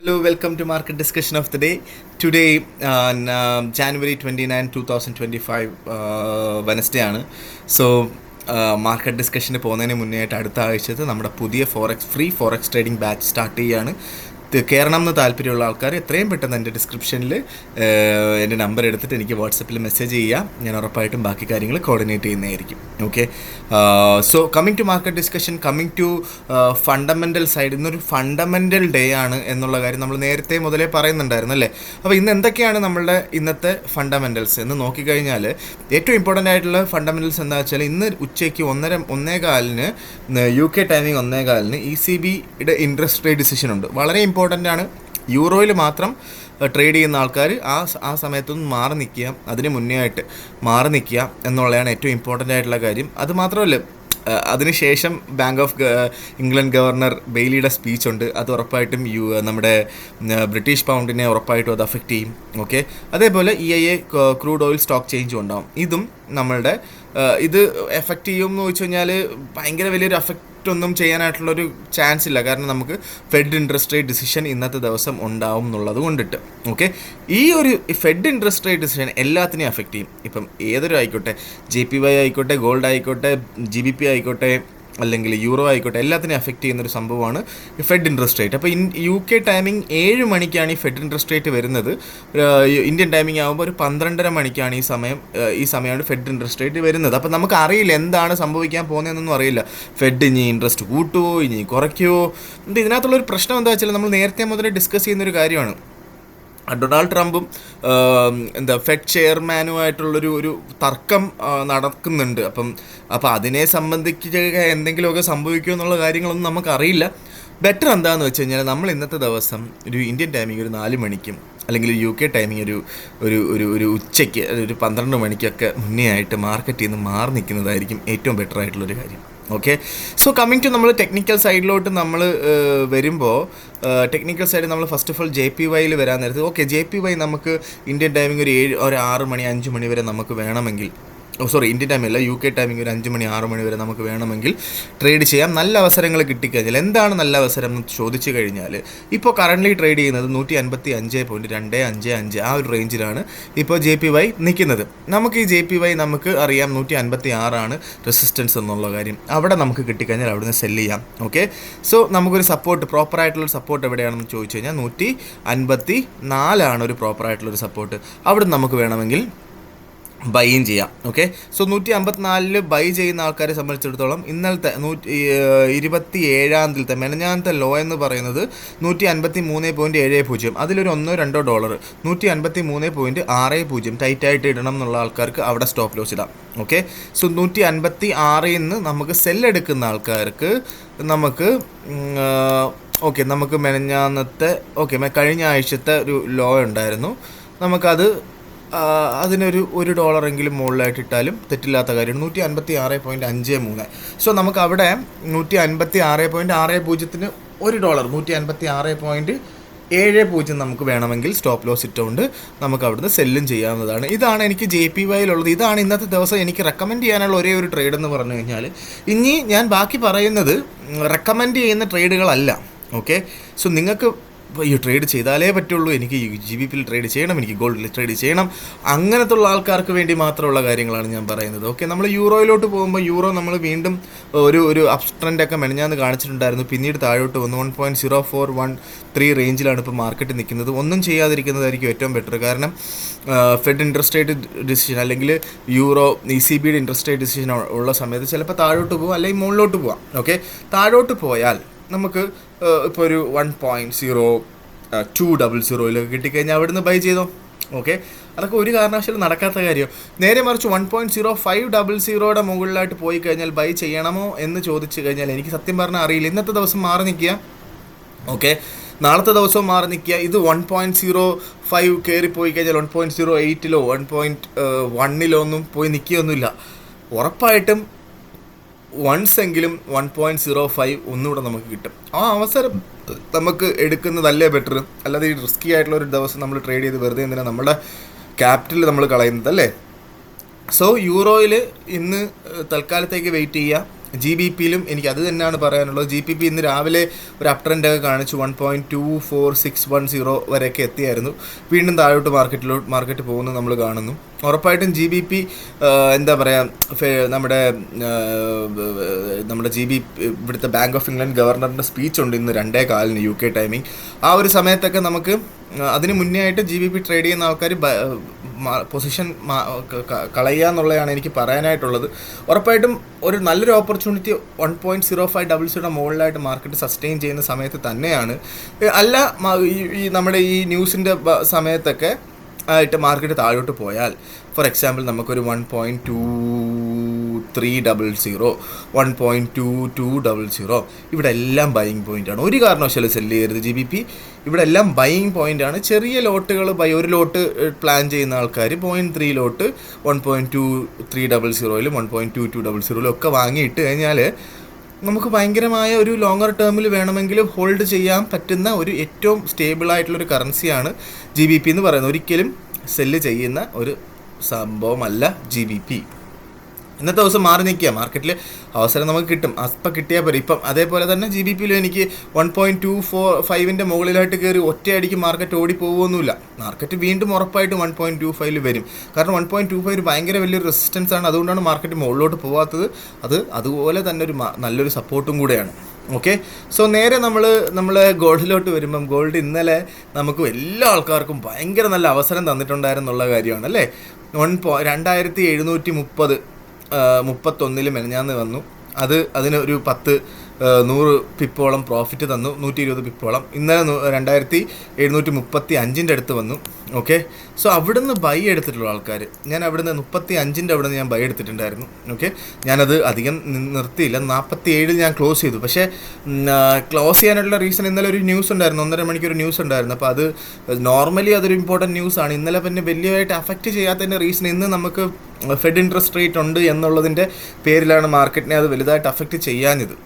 Hello, welcome to Market Discussion of the Day. Today, on January 29, 2025, Wednesday ആണ്. So market ഡിസ്കഷന് പോകുന്നതിന് മുന്നേ ആയിട്ട് അടുത്ത ആഴ്ചത്തെ നമ്മുടെ പുതിയ free forex trading batch start ചെയ്യുകയാണ്. കയറണം എന്ന് താല്പര്യമുള്ള ആൾക്കാർ എത്രയും പെട്ടെന്ന് എൻ്റെ ഡിസ്ക്രിപ്ഷനിൽ എൻ്റെ നമ്പർ എടുത്തിട്ട് എനിക്ക് വാട്സപ്പിൽ മെസ്സേജ് ചെയ്യാം. ഞാൻ ഉറപ്പായിട്ടും ബാക്കി കാര്യങ്ങൾ കോർഡിനേറ്റ് ചെയ്യുന്നതായിരിക്കും. Okay, so coming to market discussion, coming to fundamental side. ഇന്നൊരു ഫണ്ടമെൻ്റൽ ഡേ ആണ് എന്നുള്ള കാര്യം നമ്മൾ നേരത്തെ മുതലേ പറയുന്നുണ്ടായിരുന്നു അല്ലേ. അപ്പോൾ ഇന്ന് എന്തൊക്കെയാണ് നമ്മളുടെ ഇന്നത്തെ ഫണ്ടമെൻ്റൽസ് എന്ന് നോക്കിക്കഴിഞ്ഞാൽ ഏറ്റവും ഇമ്പോർട്ടൻ്റ് ആയിട്ടുള്ള ഫണ്ടമെൻ്റൽസ് എന്താ വെച്ചാൽ ഇന്ന് ഉച്ചയ്ക്ക് 1:15 UK ടൈമിംഗ് 1:15 ECBയുടെ ഇൻട്രസ്റ്റ് റേറ്റ് ഡിസിഷൻ ഉണ്ട്. വളരെ ഇമ്പോർട്ടൻ്റ് ആണ്. യൂറോയിൽ മാത്രം ട്രേഡ് ചെയ്യുന്ന ആൾക്കാർ ആ സമയത്തൊന്നും മാറി നിൽക്കുക, അതിന് മുന്നേ ആയിട്ട് മാറി നിൽക്കുക എന്നുള്ളതാണ് ഏറ്റവും ഇമ്പോർട്ടൻ്റ് ആയിട്ടുള്ള കാര്യം. അത് മാത്രമല്ല, അതിനുശേഷം ബാങ്ക് ഓഫ് ഇംഗ്ലണ്ട് ഗവർണർ ബെയ്ലിയുടെ സ്പീച്ച് ഉണ്ട്. അത് ഉറപ്പായിട്ടും നമ്മുടെ ബ്രിട്ടീഷ് പൗണ്ടിനെ ഉറപ്പായിട്ടും അത് അഫക്റ്റ് ചെയ്യും. ഓക്കെ, അതേപോലെ EIA ക്രൂഡ് ഓയിൽ സ്റ്റോക്ക് ചേഞ്ചും ഉണ്ടാവും. ഇതും നമ്മളുടെ ഇത് എഫക്റ്റ് ചെയ്യും എന്ന് ചോദിച്ചു കഴിഞ്ഞാൽ ഭയങ്കര വലിയൊരു ഒന്നും ചെയ്യാനായിട്ടുള്ളൊരു ചാൻസ് ഇല്ല. കാരണം നമുക്ക് ഫെഡ് ഇൻട്രസ്റ്റ് റേറ്റ് ഡിസിഷൻ ഇന്നത്തെ ദിവസം ഉണ്ടാവും എന്നുള്ളത് കൊണ്ടിട്ട്. ഓക്കെ, ഈ ഒരു ഫെഡ് ഇൻട്രസ്റ്റ് റേറ്റ് ഡിസിഷൻ എല്ലാത്തിനെയും എഫക്റ്റ് ചെയ്യും. ഇപ്പം ഏതൊരു ആയിക്കോട്ടെ, JPY ആയിക്കോട്ടെ, ഗോൾഡ് ആയിക്കോട്ടെ, GBP ആയിക്കോട്ടെ, അല്ലെങ്കിൽ യൂറോ ആയിക്കോട്ടെ, എല്ലാത്തിനെയും എഫക്റ്റ് ചെയ്യുന്നൊരു സംഭവമാണ് ഈ ഫെഡ് ഇൻട്രസ്റ്റ് റേറ്റ്. അപ്പോൾ UK ടൈമിംഗ് 7 മണിക്കാണ് ഈ ഫെഡ് ഇൻട്രസ്റ്റ് റേറ്റ് വരുന്നത്. ഇന്ത്യൻ ടൈമിംഗ് ആകുമ്പോൾ ഒരു 12:30 മണിക്കാണ് ഈ സമയമാണ് ഫെഡ് ഇൻട്രസ്റ്റ് റേറ്റ് വരുന്നത്. അപ്പോൾ നമുക്ക് അറിയില്ല എന്താണ് സംഭവിക്കാൻ പോകുന്നതെന്നൊന്നും അറിയില്ല. ഫെഡ് ഇനി ഇൻട്രസ്റ്റ് കൂട്ടുമോ ഇനി കുറയ്ക്കുമോ. ഇതിനകത്തുള്ളൊരു പ്രശ്നം എന്താ വെച്ചാൽ നമ്മൾ നേരത്തെ മുതലേ ഡിസ്കസ് ചെയ്യുന്നൊരു കാര്യമാണ്. ഡൊണാൾഡ് ട്രംപും ഫെഡ് ചെയർമാനുമായിട്ടുള്ളൊരു തർക്കം നടക്കുന്നുണ്ട്. അപ്പം അതിനെ സംബന്ധിച്ച് എന്തെങ്കിലുമൊക്കെ സംഭവിക്കുമോ എന്നുള്ള കാര്യങ്ങളൊന്നും നമുക്കറിയില്ല. ബെറ്റർ എന്താണെന്ന് വെച്ച് കഴിഞ്ഞാൽ നമ്മൾ ഇന്നത്തെ ദിവസം ഒരു ഇന്ത്യൻ ടൈമിംഗ് ഒരു 4 മണിക്കും അല്ലെങ്കിൽ UK ടൈമിംഗ് ഒരു ഉച്ചയ്ക്ക് ഒരു 12 മണിക്കൊക്കെ മുന്നേ ആയിട്ട് മാർക്കറ്റിൽ നിന്ന് മാറി നിൽക്കുന്നതായിരിക്കും ഏറ്റവും ബെറ്റർ ആയിട്ടുള്ളൊരു കാര്യം. ഓക്കെ, സോ കമ്മിങ് ടു നമ്മൾ ടെക്നിക്കൽ സൈഡിലോട്ട് നമ്മൾ വരുമ്പോൾ ടെക്നിക്കൽ സൈഡ് നമ്മൾ ഫസ്റ്റ് ഓഫ് ഓൾ JPYയിൽ വരാൻ നേരത്ത് JPY നമുക്ക് ഇന്ത്യൻ ടൈമിംഗ് ഒരു 6 മണി 5 മണി വരെ നമുക്ക് വേണമെങ്കിൽ, ഇന്ത്യൻ ടൈമില്ല UK ടൈമിംഗ് ഒരു 5 മണി 6 മണി വരെ നമുക്ക് വേണമെങ്കിൽ ട്രേഡ് ചെയ്യാം. നല്ല അവസരങ്ങൾ കിട്ടിക്കഴിഞ്ഞാൽ എന്താണ് നല്ല അവസരം എന്ന് ചോദിച്ചു കഴിഞ്ഞാൽ ഇപ്പോൾ കറൻ്റ്ലി ട്രേഡ് ചെയ്യുന്നത് 155.255 ആ ഒരു റേഞ്ചിലാണ് ഇപ്പോൾ JPY നിൽക്കുന്നത്. നമുക്ക് ഈ JPY നമുക്ക് അറിയാം 156 ആണ് റെസിസ്റ്റൻസ് എന്നുള്ള കാര്യം. അവിടെ നമുക്ക് കിട്ടിക്കഴിഞ്ഞാൽ അവിടെ നിന്ന് സെല്ല് ചെയ്യാം. ഓക്കെ, സോ നമുക്കൊരു സപ്പോർട്ട്, പ്രോപ്പറായിട്ടുള്ളൊരു സപ്പോർട്ട് എവിടെയാണെന്ന് ചോദിച്ചു കഴിഞ്ഞാൽ 154 ആണ് ഒരു പ്രോപ്പറായിട്ടുള്ളൊരു സപ്പോർട്ട്. അവിടെ നമുക്ക് വേണമെങ്കിൽ ബൈയും ചെയ്യാം. ഓക്കെ, സോ 154 ബൈ ചെയ്യുന്ന ആൾക്കാരെ സംബന്ധിച്ചിടത്തോളം ഇന്നലത്തെ 27 മെനഞ്ഞാന്നത്തെ ലോ എന്ന് പറയുന്നത് 153.70. അതിലൊരു $1-2 153.60 ടൈറ്റായിട്ട് ഇടണം എന്നുള്ള ആൾക്കാർക്ക് അവിടെ സ്റ്റോപ്പ് ലോസ് ഇടാം. ഓക്കെ, സോ 156 നിന്ന് നമുക്ക് സെല്ലെടുക്കുന്ന ആൾക്കാർക്ക് നമുക്ക് നമുക്ക് മെനഞ്ഞാന്നത്തെ കഴിഞ്ഞ ആഴ്ചത്തെ ഒരു ലോ ഉണ്ടായിരുന്നു. നമുക്കത് അതിനൊരു $1 മുകളിലായിട്ട് ഇട്ടാലും തെറ്റില്ലാത്ത കാര്യമാണ്. 156.53. സോ നമുക്ക് അവിടെ 156.60 $1 156.70 നമുക്ക് വേണമെങ്കിൽ സ്റ്റോപ്പ് ലോസ് ഇട്ടുകൊണ്ട് നമുക്ക് അവിടുന്ന് സെല്ലും ചെയ്യാവുന്നതാണ്. ഇതാണ് എനിക്ക് JPYയിലുള്ളത്. ഇതാണ് ഇന്നത്തെ ദിവസം എനിക്ക് റെക്കമെൻഡ് ചെയ്യാനുള്ള ഒരേ ഒരു ട്രേഡ് എന്ന് പറഞ്ഞു കഴിഞ്ഞാൽ. ഇനി ഞാൻ ബാക്കി പറയുന്നത് റെക്കമെൻഡ് ചെയ്യുന്ന ട്രേഡുകളല്ല. ഓക്കെ, സോ നിങ്ങൾക്ക് ഈ ട്രേഡ് ചെയ്താലേ പറ്റുള്ളൂ, എനിക്ക് GBPയിൽ ട്രേഡ് ചെയ്യണം, എനിക്ക് ഗോൾഡിൽ ട്രേഡ് ചെയ്യണം, അങ്ങനത്തുള്ള ആൾക്കാർക്ക് വേണ്ടി മാത്രമുള്ള കാര്യങ്ങളാണ് ഞാൻ പറയുന്നത്. ഓക്കെ, നമ്മൾ യൂറോയിലോട്ട് പോകുമ്പോൾ യൂറോ നമ്മൾ വീണ്ടും ഒരു അപ് ട്രെൻഡൊക്കെ മെനഞ്ഞാന്ന് കാണിച്ചിട്ടുണ്ടായിരുന്നു. പിന്നീട് താഴോട്ട് വന്ന് 1.0413 റേഞ്ചിലാണ് ഇപ്പോൾ മാർക്കറ്റ് നിൽക്കുന്നത്. ഒന്നും ചെയ്യാതിരിക്കുന്നതായിരിക്കും ഏറ്റവും ബെറ്റർ. കാരണം ഫെഡ് ഇൻട്രസ്റ്റ് റേറ്റ് ഡിസിഷൻ അല്ലെങ്കിൽ യൂറോ ECBയുടെ ഇൻട്രസ്റ്റ് റേറ്റ് ഡിസിഷൻ ഉള്ള സമയത്ത് ചിലപ്പോൾ താഴോട്ട് പോകാം അല്ലെങ്കിൽ മുകളിലോട്ട് പോകാം. ഓക്കെ, താഴോട്ട് പോയാൽ നമുക്ക് ഇപ്പോൾ ഒരു 1.0200 കിട്ടിക്കഴിഞ്ഞാൽ അവിടുന്ന് ബൈ ചെയ്തോ. ഓക്കെ, അതൊക്കെ ഒരു കാരണവശാലും നടക്കാത്ത കാര്യം. നേരെ മറിച്ച് 1.0500 മുകളിലായിട്ട് പോയി കഴിഞ്ഞാൽ ബൈ ചെയ്യണമോ എന്ന് ചോദിച്ചു കഴിഞ്ഞാൽ എനിക്ക് സത്യം പറഞ്ഞാൽ അറിയില്ല. ഇന്നത്തെ ദിവസം മാറി നിൽക്കുക. ഓക്കെ, നാളത്തെ ദിവസവും മാറി നിൽക്കുക. ഇത് 1.05 കയറിപ്പോയി കഴിഞ്ഞാൽ 1.08 1.1 ഒന്നും പോയി നിൽക്കുകയൊന്നുമില്ല. ഉറപ്പായിട്ടും എങ്കിലും 1.05 ഒന്നുകൂടെ നമുക്ക് കിട്ടും. ആ അവസരം നമുക്ക് എടുക്കുന്നതല്ലേ ബെറ്റർ. അല്ലാതെ ഈ റിസ്കി ആയിട്ടുള്ള ഒരു ദിവസം നമ്മൾ ട്രേഡ് ചെയ്ത് വെറുതെ എന്തിനാണ് നമ്മുടെ ക്യാപിറ്റൽ നമ്മൾ കളയുന്നത് അല്ലേ. സോ യൂറോയിൽ ഇന്ന് തൽക്കാലത്തേക്ക് വെയിറ്റ് ചെയ്യുക. GBPയിലും എനിക്ക് അത് തന്നെയാണ് പറയാനുള്ളത്. GBP ഇന്ന് രാവിലെ ഒരു അപ് ട്രെൻഡൊക്കെ കാണിച്ചു 1.24610 വരെയൊക്കെ എത്തിയായിരുന്നു. വീണ്ടും താഴോട്ട് മാർക്കറ്റ് പോകുന്നത് നമ്മൾ കാണുന്നു. ഉറപ്പായിട്ടും GBP എന്താ പറയുക, നമ്മുടെ ഇവിടുത്തെ ബാങ്ക് ഓഫ് ഇംഗ്ലണ്ട് ഗവർണറിൻ്റെ സ്പീച്ച് ഉണ്ട് ഇന്ന് 2:15 UK ടൈമിംഗ്. ആ ഒരു സമയത്തൊക്കെ നമുക്ക് അതിന് മുന്നേ ആയിട്ട് GBP ട്രേഡ് ചെയ്യുന്ന ആൾക്കാർ പൊസിഷൻ കളയുക എന്നുള്ളതാണ് എനിക്ക് പറയാനായിട്ടുള്ളത്. ഉറപ്പായിട്ടും ഒരു നല്ലൊരു ഓപ്പർച്യൂണിറ്റി 1.0500 മുകളിലായിട്ട് മാർക്കറ്റ് സസ്റ്റെയിൻ ചെയ്യുന്ന സമയത്ത് തന്നെയാണ്. അല്ല ഈ നമ്മുടെ ഈ ന്യൂസിൻ്റെ സമയത്തൊക്കെ ആയിട്ട് മാർക്കറ്റ് താഴോട്ട് പോയാൽ, ഫോർ എക്സാമ്പിൾ നമുക്കൊരു 1.2300, 1.2200 ഇവിടെ എല്ലാം ബൈയിങ് പോയിൻ്റാണ്. ഒരു കാരണവശാലും സെല്ല് ചെയ്യരുത് GBP. ഇവിടെ എല്ലാം ബൈയിങ് പോയിൻ്റാണ്. ചെറിയ ലോട്ടുകൾ ഒരു ലോട്ട് പ്ലാൻ ചെയ്യുന്ന ആൾക്കാർ 0.3 ലോട്ട് 1.2300 1.2200 ഒക്കെ വാങ്ങിയിട്ട് കഴിഞ്ഞാൽ നമുക്ക് ഭയങ്കരമായ ഒരു ലോങ്ങർ ടേമിൽ വേണമെങ്കിൽ ഹോൾഡ് ചെയ്യാൻ പറ്റുന്ന ഒരു ഏറ്റവും സ്റ്റേബിളായിട്ടുള്ളൊരു കറൻസിയാണ് GBP എന്ന് പറയുന്നത്. ഒരിക്കലും സെല്ല് ചെയ്യുന്ന ഒരു സംഭവമല്ല GBP. ഇന്നത്തെ ദിവസം മാറി നിൽക്കുക, മാർക്കറ്റിൽ അവസരം നമുക്ക് കിട്ടും, അപ്പം കിട്ടിയാൽ പോലും. ഇപ്പം അതേപോലെ തന്നെ GBPയിലും എനിക്ക് 1.25 മുകളിലായിട്ട് കയറി ഒറ്റയടിക്ക് മാർക്കറ്റ് ഓടിപ്പോകുമൊന്നുമില്ല. മാർക്കറ്റ് വീണ്ടും ഉറപ്പായിട്ട് 1.25 വരും. കാരണം 1.25 ഒരു ഭയങ്കര വലിയൊരു റെസിസ്റ്റൻസ് ആണ്. അതുകൊണ്ടാണ് മാർക്കറ്റ് മുകളിലോട്ട് പോകാത്തത്. അത് അതുപോലെ തന്നെ ഒരു നല്ലൊരു സപ്പോർട്ടും കൂടെയാണ്. ഓക്കെ, സോ നേരെ നമ്മൾ ഗോൾഡിലോട്ട് വരുമ്പം, ഗോൾഡ് ഇന്നലെ നമുക്ക് എല്ലാ ആൾക്കാർക്കും ഭയങ്കര നല്ല അവസരം തന്നിട്ടുണ്ടായിരുന്നുള്ള കാര്യമാണ് അല്ലേ. 2730 മെനഞ്ഞാന്ന് വന്നു. അതിനൊരു 100 പിപ്പോളം പ്രോഫിറ്റ് തന്നു, 120 പിപ്പോളം. ഇന്നലെ 2735 അടുത്ത് വന്നു. ഓക്കെ, സോ അവിടുന്ന് ബൈ എടുത്തിട്ടുള്ള ആൾക്കാർ, ഞാൻ അവിടുന്ന് 35 അവിടുന്ന് ഞാൻ ബൈ എടുത്തിട്ടുണ്ടായിരുന്നു. ഓക്കെ, ഞാനത് അധികം നിർത്തിയില്ല, 47 ഞാൻ ക്ലോസ് ചെയ്തു. പക്ഷേ ക്ലോസ് ചെയ്യാനുള്ള റീസൺ, ഇന്നലെ ഒരു ന്യൂസ് ഉണ്ടായിരുന്നു, 1.5 മണിക്കൂർ ന്യൂസ് ഉണ്ടായിരുന്നു. അപ്പോൾ അത് നോർമലി അതൊരു ഇമ്പോർട്ടൻറ്റ് ന്യൂസാണ്. ഇന്നലെ പിന്നെ വലിയതായിട്ട് അഫക്റ്റ് ചെയ്യാത്തതിൻ്റെ റീസൺ, ഇന്ന് നമുക്ക് ഫെഡ് ഇൻട്രസ്റ്റ് റേറ്റ് ഉണ്ട് എന്നുള്ളതിൻ്റെ പേരിലാണ് മാർക്കറ്റിനെ അത് വലുതായിട്ട് അഫക്റ്റ് ചെയ്യാഞ്ഞത്.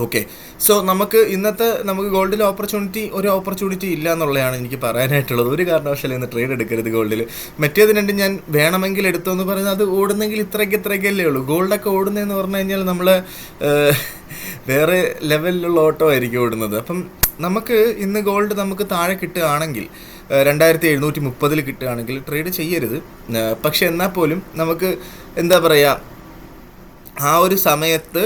ഓക്കെ, സോ നമുക്ക് ഗോൾഡിൽ ഒരു ഓപ്പർച്യൂണിറ്റി ഇല്ല എന്നുള്ളതാണ് എനിക്ക് പറയാനായിട്ടുള്ളത്. ഒരു കാരണവശാലും ഇന്ന് ട്രേഡ് എടുക്കരുത് ഗോൾഡിൽ. മറ്റേത് രണ്ടും ഞാൻ വേണമെങ്കിൽ എടുത്തു എന്ന് പറയുന്നത്, അത് ഓടുന്നെങ്കിൽ ഇത്രയ്ക്കല്ലേ ഉള്ളൂ. ഗോൾഡൊക്കെ ഓടുന്നതെന്ന് പറഞ്ഞു കഴിഞ്ഞാൽ നമ്മൾ വേറെ ലെവലിലുള്ള ഓട്ടോ ആയിരിക്കും ഓടുന്നത്. അപ്പം നമുക്ക് ഇന്ന് ഗോൾഡ് നമുക്ക് താഴെ കിട്ടുകയാണെങ്കിൽ, 2730 കിട്ടുകയാണെങ്കിൽ ട്രേഡ് ചെയ്യരുത്. പക്ഷെ എന്നാൽ പോലും നമുക്ക് എന്താ പറയുക, ആ ഒരു സമയത്ത്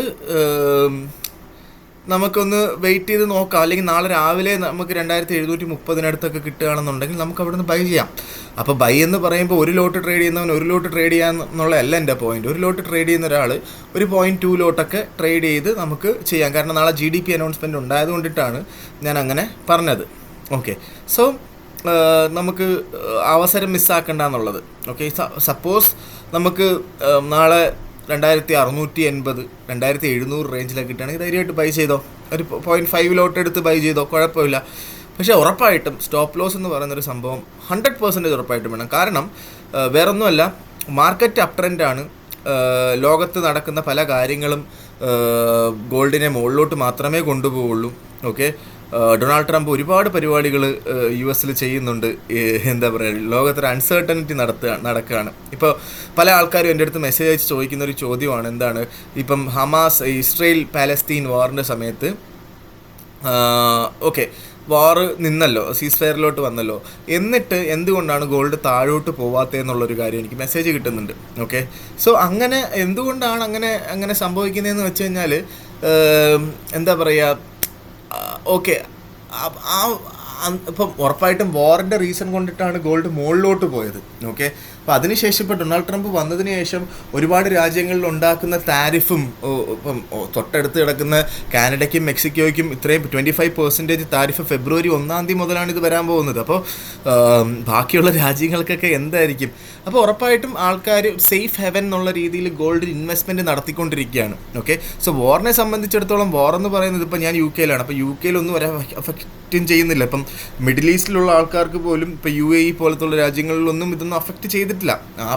നമുക്കൊന്ന് വെയിറ്റ് ചെയ്ത് നോക്കാം. അല്ലെങ്കിൽ നാളെ രാവിലെ നമുക്ക് 2730 കിട്ടുകയാണെന്നുണ്ടെങ്കിൽ നമുക്ക് അവിടെ നിന്ന് ബൈ ചെയ്യാം. അപ്പോൾ ബൈ എന്ന് പറയുമ്പോൾ ഒരു ലോട്ട് ട്രേഡ് ചെയ്യുന്നവൻ ഒരു ലോട്ട് ട്രേഡ് ചെയ്യാന്നുള്ളതല്ല എൻ്റെ പോയിന്റ്. ഒരു ലോട്ട് ട്രേഡ് ചെയ്യുന്ന ഒരാൾ ഒരു 0.2 ലോട്ടൊക്കെ ട്രേഡ് ചെയ്ത് നമുക്ക് ചെയ്യാം. കാരണം നാളെ GDP അനൗൺസ്മെൻറ്റ് ഉണ്ടായതുകൊണ്ടിട്ടാണ് ഞാൻ അങ്ങനെ പറഞ്ഞത്. ഓക്കെ, സോ നമുക്ക് അവസരം മിസ്സാക്കണ്ട എന്നുള്ളത്. ഓക്കെ, സപ്പോസ് നമുക്ക് നാളെ 2680, 2700 റേഞ്ചിലൊക്കെ കിട്ടുകയാണെങ്കിൽ ധൈര്യമായിട്ട് ബൈ ചെയ്തോ. ഒരു 0.5 ലോട്ട് എടുത്ത് ബൈ ചെയ്തോ, കുഴപ്പമില്ല. പക്ഷേ ഉറപ്പായിട്ടും സ്റ്റോപ്പ് ലോസ് എന്ന് പറയുന്നൊരു സംഭവം 100% ഉറപ്പായിട്ടും വേണം. കാരണം വേറൊന്നുമല്ല, മാർക്കറ്റ് അപ് ട്രെൻഡാണ്. ലോകത്ത് നടക്കുന്ന പല കാര്യങ്ങളും ഗോൾഡിനെ മുകളിലോട്ട് മാത്രമേ കൊണ്ടുപോവുള്ളൂ. ഓക്കെ, ഡൊണാൾഡ് ട്രംപ് ഒരുപാട് പരിപാടികൾ US ചെയ്യുന്നുണ്ട്. എന്താ പറയുക, ലോകത്തൊരു അൺസർട്ടനിറ്റി നടക്കുകയാണ്. ഇപ്പോൾ പല ആൾക്കാരും എൻ്റെ അടുത്ത് മെസ്സേജ് അയച്ച് ചോദിക്കുന്ന ഒരു ചോദ്യമാണ്, എന്താണ് ഇപ്പം ഇസ്രയേൽ പാലസ്തീൻ വാറിൻ്റെ സമയത്ത് ഓക്കെ വാറ് നിന്നല്ലോ, സീസ് ഫയറിലോട്ട് വന്നല്ലോ, എന്നിട്ട് എന്തുകൊണ്ടാണ് ഗോൾഡ് താഴോട്ട് പോവാത്തതെന്നുള്ളൊരു കാര്യം എനിക്ക് മെസ്സേജ് കിട്ടുന്നുണ്ട്. ഓക്കെ, സോ അങ്ങനെ എന്തുകൊണ്ടാണ് അങ്ങനെ സംഭവിക്കുന്നതെന്ന് വെച്ച് കഴിഞ്ഞാൽ എന്താ പറയുക, ഓക്കെ ഇപ്പം ഉറപ്പായിട്ടും വാറിൻ്റെ റീസൺ കൊണ്ടിട്ടാണ് ഗോൾഡ് മുകളിലോട്ട് പോയത്. ഓക്കെ, അപ്പോൾ അതിനുശേഷം ഇപ്പോൾ ഡൊണാൾഡ് ട്രംപ് വന്നതിന് ശേഷം ഒരുപാട് രാജ്യങ്ങളിൽ ഉണ്ടാക്കുന്ന താരിഫും, ഇപ്പം തൊട്ടടുത്ത് കിടക്കുന്ന കാനഡയ്ക്കും മെക്സിക്കോയ്ക്കും ഇത്രയും 25% താരിഫ് ഫെബ്രുവരി 1 മുതലാണ് ഇത് വരാൻ പോകുന്നത്. അപ്പോൾ ബാക്കിയുള്ള രാജ്യങ്ങൾക്കൊക്കെ എന്തായിരിക്കും? അപ്പോൾ ഉറപ്പായിട്ടും ആൾക്കാർ സേഫ് ഹെവൻ എന്നുള്ള രീതിയിൽ ഗോൾഡിൽ ഇൻവെസ്റ്റ്മെൻറ്റ് നടത്തിക്കൊണ്ടിരിക്കുകയാണ്. ഓക്കെ, സോ വാറിനെ സംബന്ധിച്ചിടത്തോളം വാർ എന്ന് പറയുന്നത്, ഇപ്പോൾ ഞാൻ UK അപ്പോൾ UKയിലൊന്നും ഒരു അഫക്റ്റും ചെയ്യുന്നില്ല. ഇപ്പം മിഡിൽ ഈസ്റ്റിലുള്ള ആൾക്കാർക്ക് പോലും ഇപ്പോൾ UAE പോലത്തുള്ള രാജ്യങ്ങളിലൊന്നും ഇതൊന്നും അഫക്റ്റ് ചെയ്തിട്ടില്ല. ആ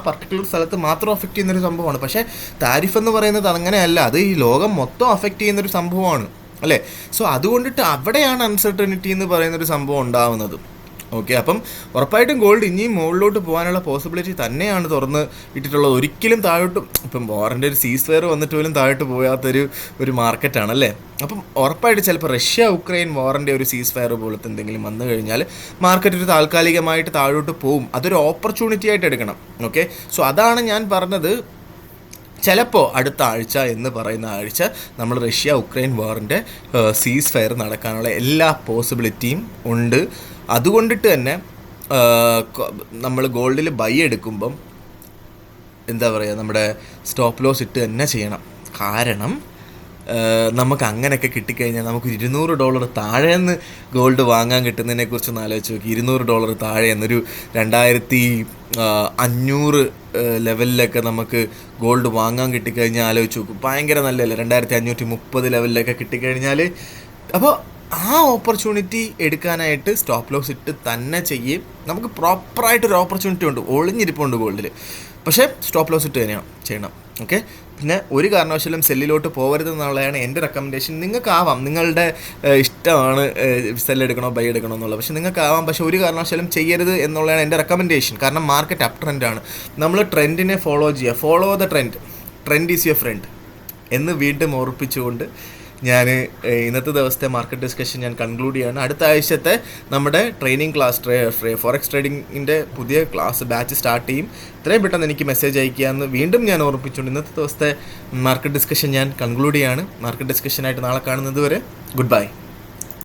പർട്ടിക്കുലർ സ്ഥലത്ത് മാത്രം അഫക്റ്റ് ചെയ്യുന്നൊരു സംഭവമാണ്. പക്ഷേ താരിഫ് എന്ന് പറയുന്നത് അങ്ങനെയല്ല, അത് ഈ ലോകം മൊത്തം അഫക്റ്റ് ചെയ്യുന്നൊരു സംഭവമാണ് അല്ലേ. സോ അതുകൊണ്ടിട്ട് അവിടെയാണ് അൺസർട്ടനിറ്റി എന്ന് പറയുന്നൊരു സംഭവം ഉണ്ടാവുന്നത്. ഓക്കെ, അപ്പം ഉറപ്പായിട്ടും ഗോൾഡ് ഇനിയും മുകളിലോട്ട് പോകാനുള്ള പോസിബിലിറ്റി തന്നെയാണ് തുറന്ന് ഇട്ടിട്ടുള്ളത്. ഒരിക്കലും താഴോട്ട് ഇപ്പം വാറിൻ്റെ ഒരു സീസ് ഫെയർ വന്നിട്ട് പോലും താഴോട്ട് പോകാത്തൊരു മാർക്കറ്റാണ് അല്ലേ. അപ്പം ഉറപ്പായിട്ട് ചിലപ്പോൾ റഷ്യ ഉക്രൈൻ വാറിൻ്റെ ഒരു സീസ് ഫെയർ പോലത്തെ എന്തെങ്കിലും വന്നു കഴിഞ്ഞാൽ മാർക്കറ്റ് ഒരു താൽക്കാലികമായിട്ട് താഴോട്ട് പോവും. അതൊരു ഓപ്പർച്യൂണിറ്റി ആയിട്ട് എടുക്കണം. ഓക്കെ, സോ അതാണ് ഞാൻ പറഞ്ഞത്. ചിലപ്പോൾ അടുത്ത ആഴ്ച എന്ന് പറയുന്ന ആഴ്ച നമ്മൾ റഷ്യ ഉക്രൈൻ വാറിൻ്റെ സീസ് ഫെയർ നടക്കാനുള്ള എല്ലാ പോസിബിലിറ്റിയും ഉണ്ട്. അതുകൊണ്ടിട്ട് തന്നെ നമ്മൾ ഗോൾഡിൽ ബൈ എടുക്കുമ്പം എന്താ പറയുക, നമ്മുടെ സ്റ്റോപ്പ് ലോസ് ഇട്ട് തന്നെ ചെയ്യണം. കാരണം നമുക്ക് അങ്ങനെയൊക്കെ കിട്ടിക്കഴിഞ്ഞാൽ നമുക്ക് $200 താഴെ നിന്ന് ഗോൾഡ് വാങ്ങാൻ കിട്ടുന്നതിനെക്കുറിച്ച് ഒന്ന് ആലോചിച്ച് നോക്കി. $200 താഴെ എന്നൊരു 2500 ലെവലിലൊക്കെ നമുക്ക് ഗോൾഡ് വാങ്ങാൻ കിട്ടിക്കഴിഞ്ഞാൽ ആലോചിച്ച് നോക്കും. ഭയങ്കര നല്ലതല്ലേ, 2530 ലെവലിലൊക്കെ കിട്ടിക്കഴിഞ്ഞാൽ. അപ്പോൾ ആ ഓപ്പർച്യൂണിറ്റി എടുക്കാനായിട്ട് സ്റ്റോപ്പ് ലോസ് ഇട്ട് തന്നെ ചെയ്യും. നമുക്ക് പ്രോപ്പറായിട്ടൊരു ഓപ്പർച്യൂണിറ്റി ഉണ്ട്, ഒളിഞ്ഞിരിപ്പുണ്ട് ഗോൾഡിൽ. പക്ഷേ സ്റ്റോപ്പ് ലോസ് ഇട്ട് തന്നെയാണ് ചെയ്യണം. ഓക്കെ, പിന്നെ ഒരു കാരണവശാലും സെല്ലിലോട്ട് പോകരുതെന്നുള്ളതാണ് എൻ്റെ റെക്കമെൻഡേഷൻ. നിങ്ങൾക്കാവാം, നിങ്ങളുടെ ഇഷ്ടമാണ് സെല്ലെടുക്കണോ ബൈ എടുക്കണോ എന്നുള്ളത്, പക്ഷേ നിങ്ങൾക്കാവാം. പക്ഷേ ഒരു കാരണവശാലും ചെയ്യരുത് എന്നുള്ളതാണ് എൻ്റെ റെക്കമെൻഡേഷൻ. കാരണം മാർക്കറ്റ് അപ് ട്രെൻഡാണ്. നമ്മൾ ട്രെൻഡിനെ ഫോളോ ചെയ്യുക. Follow the trend is your friend എന്ന് വീണ്ടും ഓർപ്പിച്ചുകൊണ്ട് ഞാൻ ഇന്നത്തെ ദിവസത്തെ മാർക്കറ്റ് ഡിസ്കഷൻ ഞാൻ കൺക്ലൂഡ് ചെയ്യുകയാണ്. അടുത്ത ആഴ്ചത്തെ നമ്മുടെ ട്രെയിനിങ് ക്ലാസ് ഫോറക്സ് ട്രേഡിങ്ങിൻ്റെ പുതിയ ക്ലാസ് ബാച്ച് സ്റ്റാർട്ട് ചെയ്യും. ഇത്രയും പെട്ടെന്ന് എനിക്ക് മെസ്സേജ് അയക്കുകയെന്ന് വീണ്ടും ഞാൻ ഓർപ്പിച്ചുകൊണ്ട് ഇന്നത്തെ ദിവസത്തെ മാർക്കറ്റ് ഡിസ്കഷൻ ഞാൻ കൺക്ലൂഡ് ചെയ്യുകയാണ്. മാർക്കറ്റ് ഡിസ്കഷനായിട്ട് നാളെ കാണുന്നത് വരെ ഗുഡ് ബൈ.